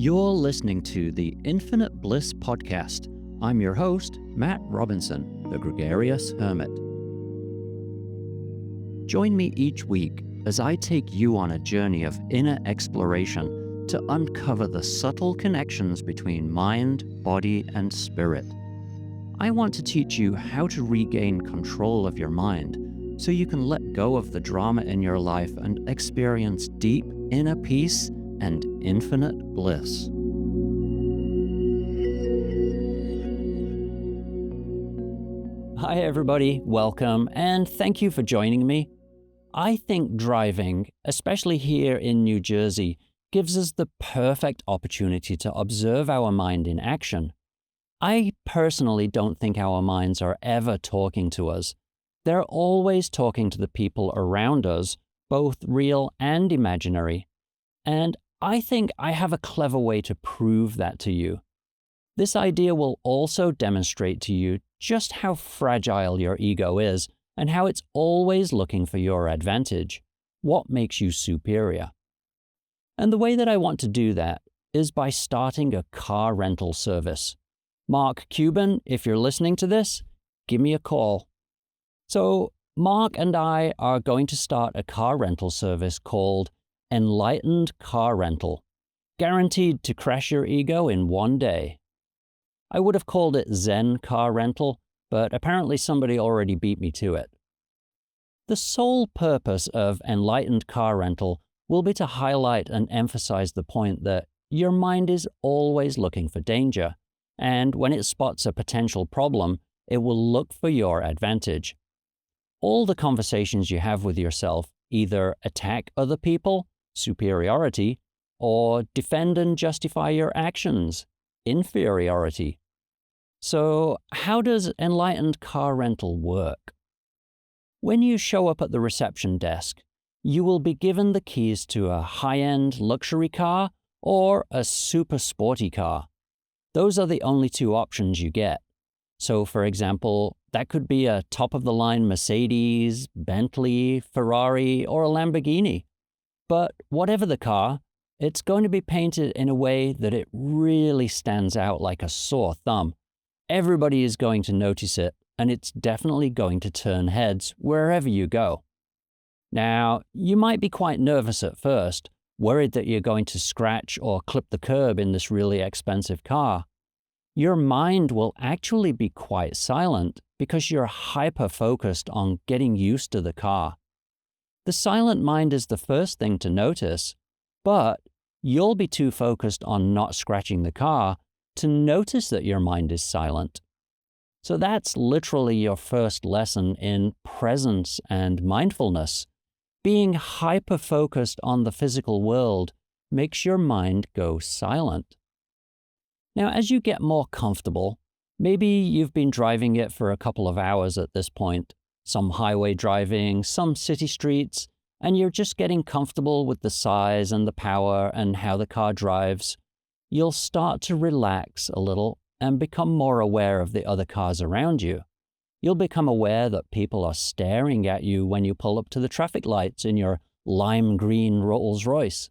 You're listening to the Infinite Bliss podcast. I'm your host, Matt Robinson, the Gregarious Hermit. Join me each week as I take you on a journey of inner exploration to uncover the subtle connections between mind, body, and spirit. I want to teach you how to regain control of your mind so you can let go of the drama in your life and experience deep inner peace and infinite bliss. Hi everybody, welcome, and thank you for joining me. I think driving, especially here in New Jersey, gives us the perfect opportunity to observe our mind in action. I personally don't think our minds are ever talking to us. They're always talking to the people around us, both real and imaginary. And I think I have a clever way to prove that to you. This idea will also demonstrate to you just how fragile your ego is and how it's always looking for your advantage, what makes you superior. And the way that I want to do that is by starting a car rental service. Mark Cuban, if you're listening to this, give me a call. So Mark and I are going to start a car rental service called Enlightened Car Rental, guaranteed to crash your ego in one day. I would have called it Zen Car Rental, but apparently somebody already beat me to it. The sole purpose of Enlightened Car Rental will be to highlight and emphasize the point that your mind is always looking for danger, and when it spots a potential problem, it will look for your advantage. All the conversations you have with yourself either attack other people, superiority, or defend and justify your actions, inferiority. So, how does Enlightened Car Rental work? When you show up at the reception desk, you will be given the keys to a high-end luxury car or a super sporty car. Those are the only two options you get. So, for example, that could be a top-of-the-line Mercedes, Bentley, Ferrari, or a Lamborghini. But whatever the car, it's going to be painted in a way that it really stands out like a sore thumb. Everybody is going to notice it, and it's definitely going to turn heads wherever you go. Now, you might be quite nervous at first, worried that you're going to scratch or clip the curb in this really expensive car. Your mind will actually be quite silent because you're hyper-focused on getting used to the car. The silent mind is the first thing to notice, but you'll be too focused on not scratching the car to notice that your mind is silent. So that's literally your first lesson in presence and mindfulness. Being hyper-focused on the physical world makes your mind go silent. Now, as you get more comfortable, maybe you've been driving it for a couple of hours at this point, some highway driving, some city streets, and you're just getting comfortable with the size and the power and how the car drives, you'll start to relax a little and become more aware of the other cars around you. You'll become aware that people are staring at you when you pull up to the traffic lights in your lime green Rolls Royce.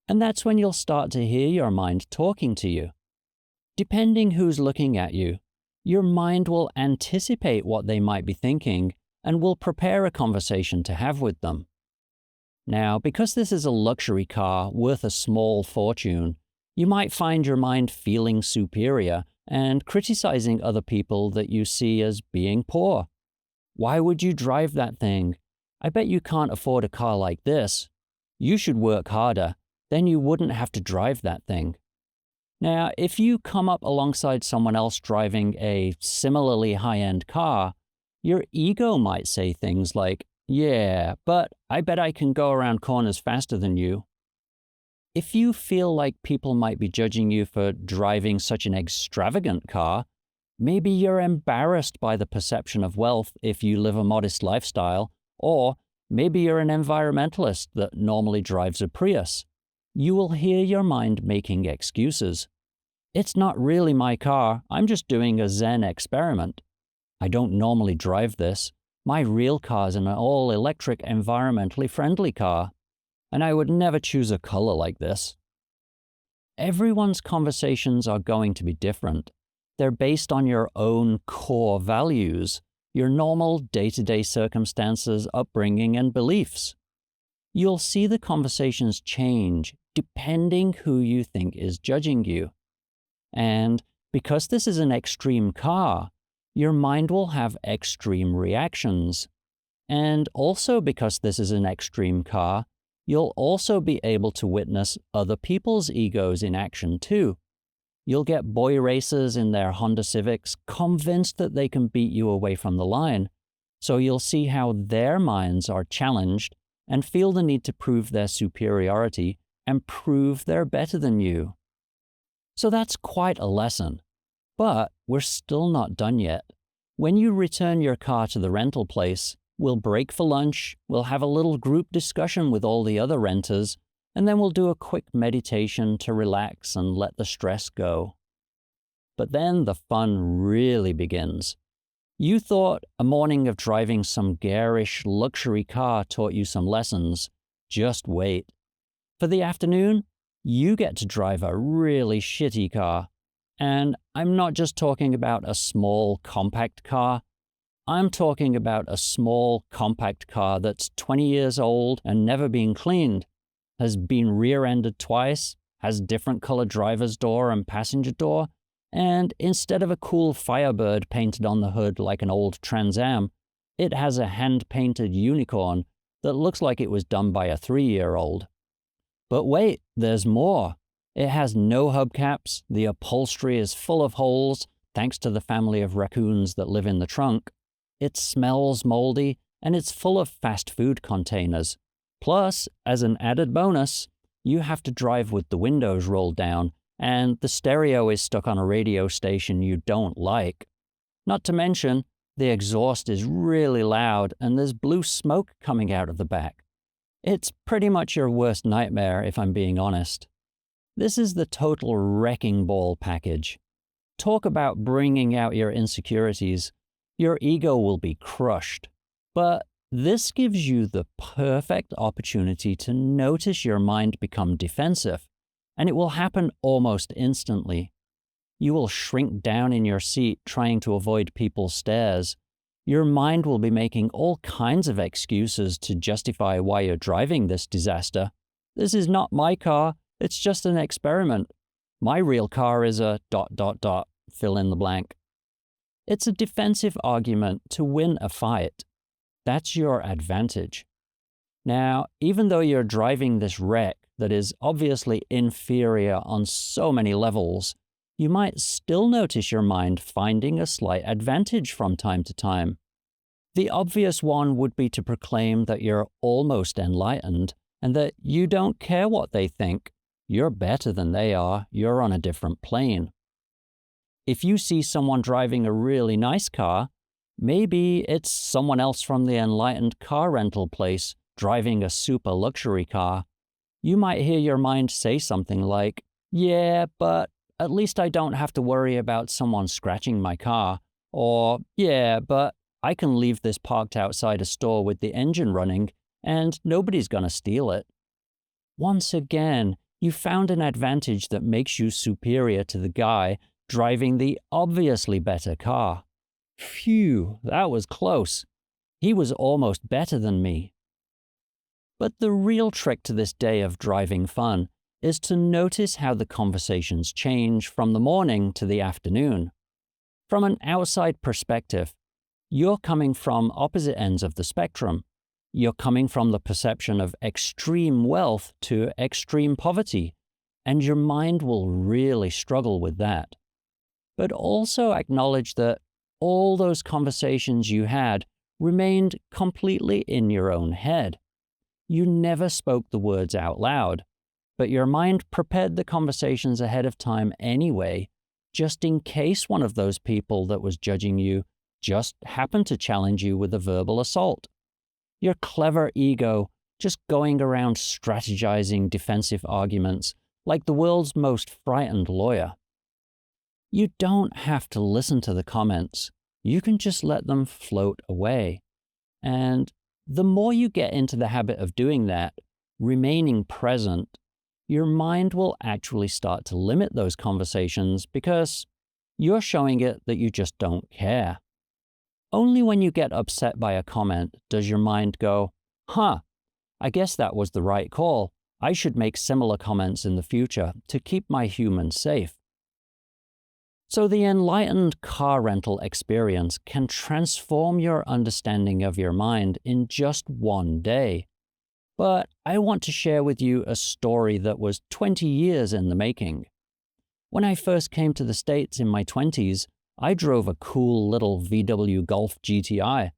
And that's when you'll start to hear your mind talking to you. Depending who's looking at you, your mind will anticipate what they might be thinking and will prepare a conversation to have with them. Now, because this is a luxury car worth a small fortune, you might find your mind feeling superior and criticizing other people that you see as being poor. Why would you drive that thing? I bet you can't afford a car like this. You should work harder, then you wouldn't have to drive that thing. Now, if you come up alongside someone else driving a similarly high-end car, your ego might say things like, "Yeah, but I bet I can go around corners faster than you." If you feel like people might be judging you for driving such an extravagant car, maybe you're embarrassed by the perception of wealth if you live a modest lifestyle, or maybe you're an environmentalist that normally drives a Prius. You will hear your mind making excuses. "It's not really my car, I'm just doing a Zen experiment. I don't normally drive this. My real car's an all-electric, environmentally friendly car, and I would never choose a color like this." everyone's conversations are going to be different. They're based on your own core values, your normal day-to-day circumstances, upbringing, and beliefs. You'll see the conversations change depending who you think is judging you. And because this is an extreme car, your mind will have extreme reactions. And also because this is an extreme car, you'll also be able to witness other people's egos in action too. You'll get boy racers in their Honda Civics convinced that they can beat you away from the line, so you'll see how their minds are challenged and feel the need to prove their superiority and prove they're better than you. So that's quite a lesson. But we're still not done yet. When you return your car to the rental place, we'll break for lunch, we'll have a little group discussion with all the other renters, and then we'll do a quick meditation to relax and let the stress go. But then the fun really begins. You thought a morning of driving some garish luxury car taught you some lessons. Just wait. For the afternoon, you get to drive a really shitty car. And I'm not just talking about a small, compact car. I'm talking about a small, compact car that's 20 years old and never been cleaned, has been rear-ended twice, has different color driver's door and passenger door, and instead of a cool Firebird painted on the hood like an old Trans Am, it has a hand-painted unicorn that looks like it was done by a 3-year-old. But wait, there's more. It has no hubcaps, the upholstery is full of holes, thanks to the family of raccoons that live in the trunk. It smells moldy, and it's full of fast food containers. Plus, as an added bonus, you have to drive with the windows rolled down, and the stereo is stuck on a radio station you don't like. Not to mention, the exhaust is really loud, and there's blue smoke coming out of the back. It's pretty much your worst nightmare, if I'm being honest. This is the total wrecking ball package. Talk about bringing out your insecurities. Your ego will be crushed. But this gives you the perfect opportunity to notice your mind become defensive, and it will happen almost instantly. You will shrink down in your seat trying to avoid people's stares. Your mind will be making all kinds of excuses to justify why you're driving this disaster. This is not my car, it's just an experiment. My real car is a ... fill in the blank. It's a defensive argument to win a fight. That's your advantage. Now, even though you're driving this wreck that is obviously inferior on so many levels, you might still notice your mind finding a slight advantage from time to time. The obvious one would be to proclaim that you're almost enlightened and that you don't care what they think. You're better than they are. You're on a different plane. If you see someone driving a really nice car, maybe it's someone else from the Enlightened Car Rental place driving a super luxury car. You might hear your mind say something like, "Yeah, but at least I don't have to worry about someone scratching my car." Or, "Yeah, but I can leave this parked outside a store with the engine running and nobody's gonna steal it." Once again, you found an advantage that makes you superior to the guy driving the obviously better car. Phew, that was close. He was almost better than me. But the real trick to this day of driving fun is to notice how the conversations change from the morning to the afternoon. From an outside perspective, you're coming from opposite ends of the spectrum. You're coming from the perception of extreme wealth to extreme poverty, and your mind will really struggle with that. But also acknowledge that all those conversations you had remained completely in your own head. You never spoke the words out loud, but your mind prepared the conversations ahead of time anyway, just in case one of those people that was judging you just happened to challenge you with a verbal assault. Your clever ego just going around strategizing defensive arguments like the world's most frightened lawyer. You don't have to listen to the comments. You can just let them float away. And the more you get into the habit of doing that, remaining present, your mind will actually start to limit those conversations because you're showing it that you just don't care. Only when you get upset by a comment does your mind go, I guess that was the right call. I should make similar comments in the future to keep my humans safe. So the enlightened car rental experience can transform your understanding of your mind in just one day. But I want to share with you a story that was 20 years in the making. When I first came to the States in my 20s, I drove a cool little VW Golf GTI.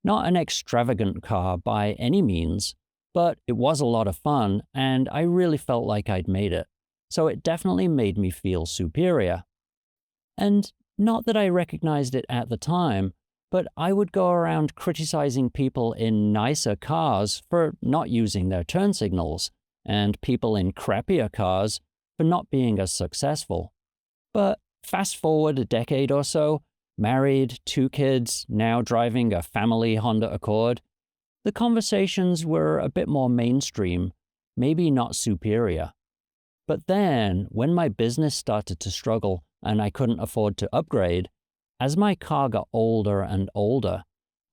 Not an extravagant car by any means, but it was a lot of fun and I really felt like I'd made it. So it definitely made me feel superior. And not that I recognized it at the time, but I would go around criticizing people in nicer cars for not using their turn signals, and people in crappier cars for not being as successful. But fast forward a decade or so, married, 2 kids, now driving a family Honda Accord, the conversations were a bit more mainstream, maybe not superior. But then, when my business started to struggle and I couldn't afford to upgrade, as my car got older and older,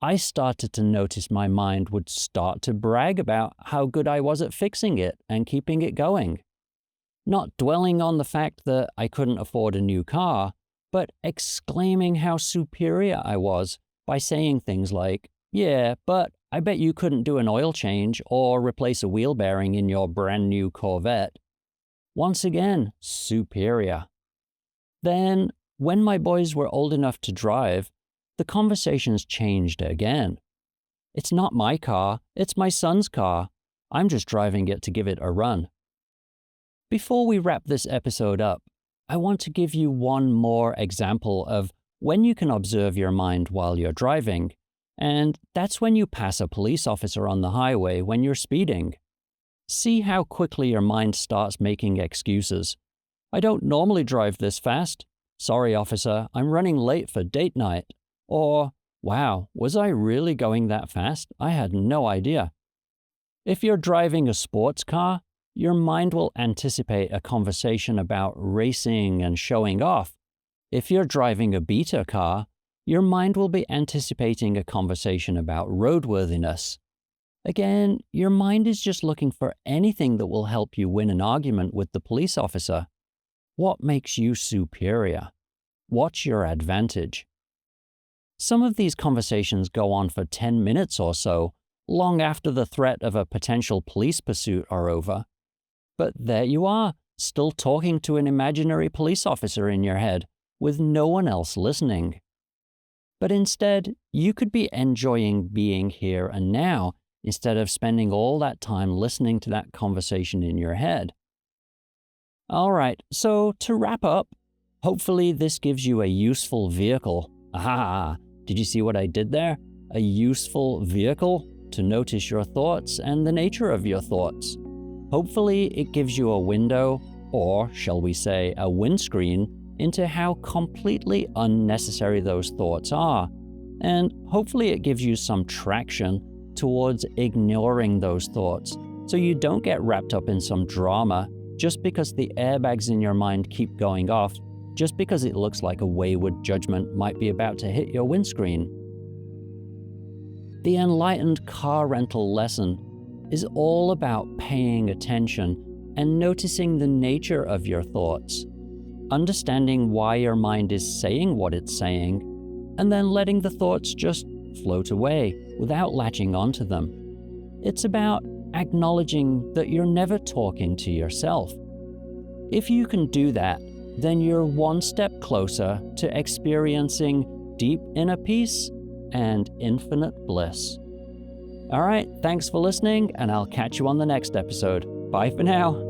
I started to notice my mind would start to brag about how good I was at fixing it and keeping it going. Not dwelling on the fact that I couldn't afford a new car, but exclaiming how superior I was by saying things like, "Yeah, but I bet you couldn't do an oil change or replace a wheel bearing in your brand new Corvette." Once again, superior. Then, when my boys were old enough to drive, the conversations changed again. "It's not my car, it's my son's car. I'm just driving it to give it a run." Before we wrap this episode up, I want to give you one more example of when you can observe your mind while you're driving, and that's when you pass a police officer on the highway when you're speeding. See how quickly your mind starts making excuses. "I don't normally drive this fast. Sorry, officer, I'm running late for date night." Or, "Wow, was I really going that fast? I had no idea." If you're driving a sports car, your mind will anticipate a conversation about racing and showing off. If you're driving a beta car, your mind will be anticipating a conversation about roadworthiness. Again, your mind is just looking for anything that will help you win an argument with the police officer. What makes you superior? What's your advantage? Some of these conversations go on for 10 minutes or so, long after the threat of a potential police pursuit are over. But there you are, still talking to an imaginary police officer in your head, with no one else listening. But instead, you could be enjoying being here and now, instead of spending all that time listening to that conversation in your head. All right, so to wrap up, hopefully this gives you a useful vehicle. Aha! Did you see what I did there? A useful vehicle to notice your thoughts and the nature of your thoughts. Hopefully it gives you a window, or shall we say a windscreen, into how completely unnecessary those thoughts are. And hopefully it gives you some traction towards ignoring those thoughts, so you don't get wrapped up in some drama just because the airbags in your mind keep going off, just because it looks like a wayward judgment might be about to hit your windscreen. The Enlightened Car Rental lesson is all about paying attention and noticing the nature of your thoughts, understanding why your mind is saying what it's saying, and then letting the thoughts just float away without latching onto them. It's about acknowledging that you're never talking to yourself. If you can do that, then you're one step closer to experiencing deep inner peace and infinite bliss. All right, thanks for listening, and I'll catch you on the next episode. Bye for now.